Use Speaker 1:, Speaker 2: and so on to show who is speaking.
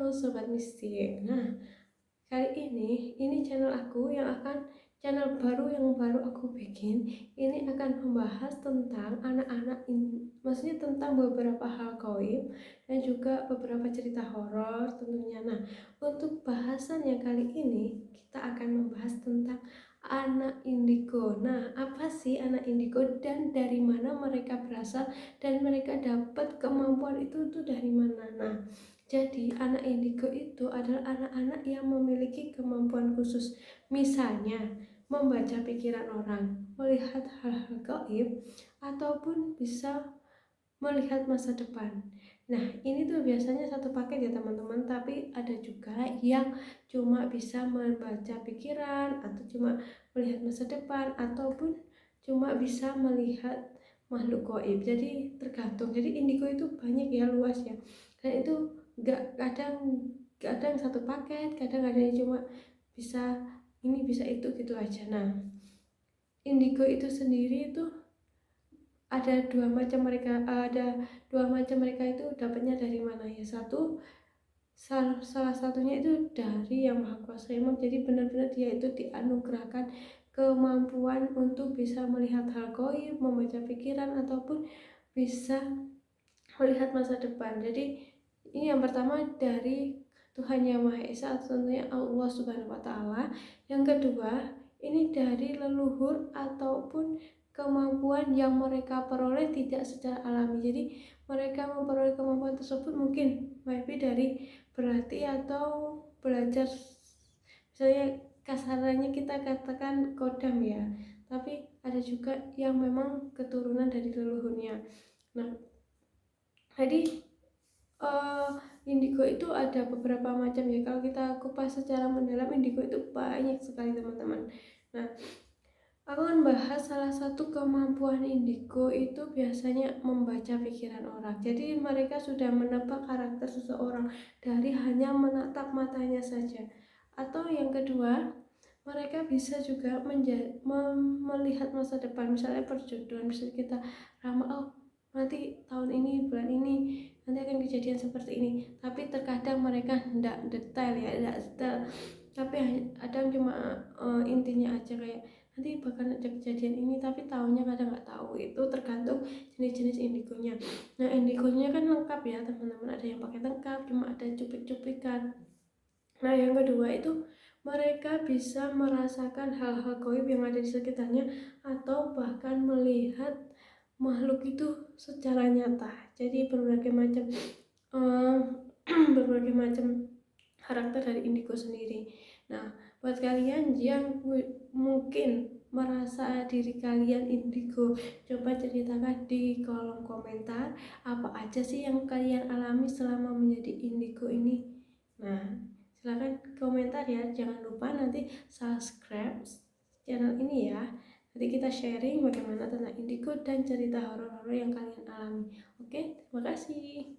Speaker 1: Halo Sobat Mistik. Nah, kali ini channel aku channel baru yang baru aku bikin. Ini akan membahas tentang maksudnya tentang beberapa hal gaib dan juga beberapa cerita horor tentunya. Nah, untuk bahasannya kali ini kita akan membahas tentang anak indigo. Nah, apa sih anak indigo dan dari mana mereka berasal dan mereka dapat kemampuan itu tuh dari mana? Nah, jadi anak indigo itu adalah anak-anak yang memiliki kemampuan khusus. Misalnya, membaca pikiran orang, melihat hal-hal gaib, ataupun bisa melihat masa depan. Nah, ini tuh biasanya satu paket ya teman-teman, tapi ada juga yang cuma bisa membaca pikiran, atau cuma melihat masa depan, ataupun cuma bisa melihat makhluk gaib. Jadi tergantung. Jadi indigo itu banyak ya, luas ya. Dan itu kadang satu paket, kadang ada yang cuma bisa ini bisa itu gitu aja. Nah, indigo itu sendiri itu ada dua macam mereka itu dapatnya dari mana ya. Salah satunya itu dari Yang Maha Kuasa emang, jadi benar-benar dia itu dianugerahkan kemampuan untuk bisa melihat hal gaib, membaca pikiran, ataupun bisa melihat masa depan. Jadi ini yang pertama dari Tuhan Yang Maha Esa, tentunya Allah Subhanahu wa Ta'ala. Yang kedua, ini dari leluhur ataupun kemampuan yang mereka peroleh tidak secara alami. Jadi mereka memperoleh kemampuan tersebut mungkin maybe dari berlatih atau belajar, misalnya kasarannya kita katakan kodam ya, tapi ada juga yang memang keturunan dari leluhurnya. Nah, jadi indigo itu ada beberapa macam ya. Kalau kita kupas secara mendalam, indigo itu banyak sekali teman-teman. Nah, aku akan bahas salah satu kemampuan indigo itu biasanya membaca pikiran orang. Jadi mereka sudah menebak karakter seseorang dari hanya menatap matanya saja. Atau yang kedua, mereka bisa juga melihat masa depan, misalnya perjodohan. Bisa kita ramal, oh nanti tahun ini, bulan ini nanti akan kejadian seperti ini. Tapi terkadang mereka tidak detail ya, tidak detail, tapi ada cuma intinya aja, kayak nanti bakal ada kejadian ini, tapi tahunnya kadang nggak tahu. Itu tergantung jenis-jenis indigonya. Nah, indigonya kan lengkap ya teman-teman, ada yang pakai lengkap, cuma ada cuplik-cuplikan. Nah, yang kedua itu mereka bisa merasakan hal-hal gaib yang ada di sekitarnya, atau bahkan melihat makhluk itu secara nyata. Jadi berbagai macam berbagai macam karakter dari indigo sendiri. Nah, buat kalian yang mungkin merasa diri kalian indigo, coba ceritakan di kolom komentar apa aja sih yang kalian alami selama menjadi indigo ini. Nah, silahkan komentar ya, jangan lupa nanti subscribe channel ini ya. Nanti kita sharing bagaimana tentang indigo dan cerita horor-horor yang kalian alami. Oke, terima kasih.